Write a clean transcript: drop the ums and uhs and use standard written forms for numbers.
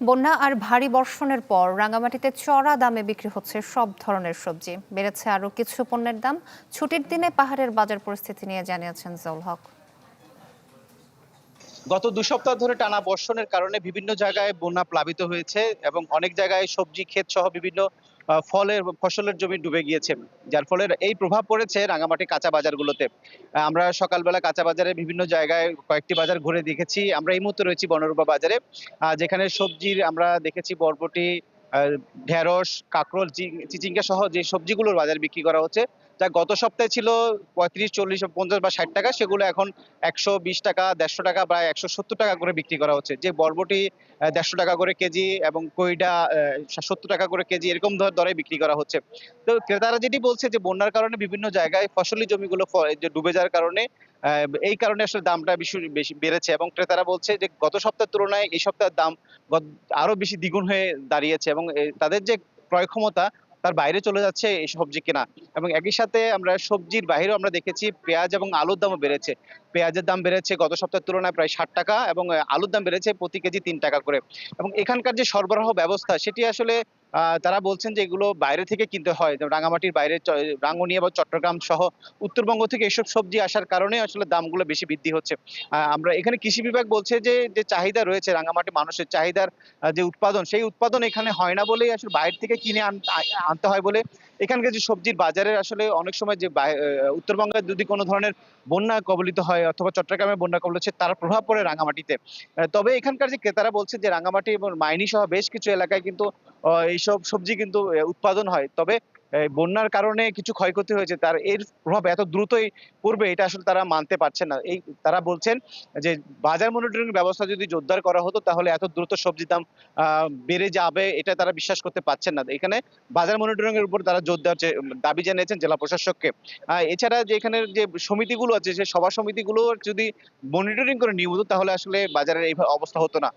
বন্যা আর ভারী বর্ষণের পর রাঙামাটিতে চড়া দামে বিক্রি হচ্ছে সব ধরনের সবজি। বেড়েছে আরও কিছু পণ্যের দাম। ছুটির দিনে পাহাড়ের বাজার পরিস্থিতি নিয়ে জানিয়েছেন জহুল হক। গত ২ সপ্তাহ ধরে টানা বর্ষণের কারণে বিভিন্ন জায়গায় বন্যা প্লাবিত হয়েছে এবং অনেক জায়গায় সবজি ক্ষেত সহ বিভিন্ন ফসলের জমি ডুবে গিয়েছে, যার ফলে এই প্রভাব পড়েছে রাঙামাটি কাঁচা বাজারগুলোতে। আমরা সকালবেলা কাঁচা বাজারে বিভিন্ন জায়গায় কয়েকটি বাজার ঘুরে দেখেছি। আমরা এই মুহূর্তে রয়েছি বনরূপা বাজারে, যেখানে সবজির আমরা দেখেছি বরবটি, ঢেঁড়স, কাঁকরোল, চিচিঙ্গা সহ যে সবজিগুলোর বাজার বিক্রি করা হচ্ছে, যা গত সপ্তাহে ছিল ৩৫, ৪০, ৫০ বা ৬০ টাকা, সেগুলো এখন ১২০ টাকা, ১৫০ টাকা বা ১৭০ টাকা করে বিক্রি করা হচ্ছে। যে বরবটি ১৫০ টাকা করে কেজি এবং কইডা ৭০ টাকা করে কেজি, এরকম দরে বিক্রি করা হচ্ছে। তো ক্রেতারা যেটি বলছে যে বন্যার কারণে বিভিন্ন জায়গায় ফসলি জমিগুলো যে ডুবে যাওয়ার কারণে এই কারণে আসলে দামটা বেশি বেড়েছে এবং ক্রেতারা বলছে যে গত সপ্তাহের তুলনায় এই সপ্তাহের দাম গত আরো বেশি দ্বিগুণ হয়ে দাঁড়িয়েছে এবং তাদের যে ক্রয় ক্ষমতা তার বাইরে চলে যাচ্ছে এই সবজি কেনা। এবং একই সাথে আমরা সবজির বাইরেও আমরা দেখেছি পেঁয়াজ এবং আলুর দামও বেড়েছে। পেঁয়াজের দাম বেড়েছে গত সপ্তাহের তুলনায় প্রায় ৬০ টাকা এবং আলুর দাম বেড়েছে প্রতি কেজি ৩ টাকা করে। এবং এখানকার যে সরবরাহ ব্যবস্থা সেটি আসলে তারা বলছেন যে এগুলো বাইরে থেকে কিনতে হয়। যেমন রাঙামাটির বাইরে রাঙ্গুনিয়া বা চট্টগ্রাম সহ উত্তরবঙ্গ থেকে এসব সবজি আসার কারণে আসলে দামগুলো বেশি বৃদ্ধি হচ্ছে। আমরা এখানে কৃষি বিভাগ বলছে যে চাহিদা রয়েছে, রাঙামাটি মানুষের চাহিদার যে উৎপাদন, সেই উৎপাদন এখানে হয় না বলেই আসলে বাইরে থেকে কিনে আনতে হয় বলে এখানকার যে সবজির বাজারের আসলে অনেক সময় যে উত্তরবঙ্গে যদি কোনো ধরনের বন্যা কবলিত হয় অথবা চট্টগ্রামে বন্যা কবলিত হচ্ছে, তার প্রভাব পড়ে রাঙামাটিতে। তবে এখানকার যে ক্রেতারা বলছে যে রাঙামাটি এবং মাইনী সহ বেশ কিছু এলাকায় কিন্তু এইসব সবজি কিন্তু উৎপাদন হয়। তবে বন্যার কারণে কিছু ক্ষয়ক্ষতি হয়েছে, তার এর প্রভাব এত দ্রুতই পড়বে এটা আসলে তারা মানতে পারছেন না। তারা বলছেন যে বাজার মনিটরিং ব্যবস্থা যদি জোরদার করা হতো তাহলে এত দ্রুত সবজির দাম বেড়ে যাবে এটা তারা বিশ্বাস করতে পারছেন না। এখানে বাজার মনিটরিং এর উপর তারা জোর দেওয়ার দাবি জানিয়েছেন জেলা প্রশাসককে। এছাড়া যে এখানের যে সমিতিগুলো আছে, সেই সভা সমিতিগুলো যদি মনিটরিং করে নিয়মিত, তাহলে আসলে বাজারের এই অবস্থা হতো না।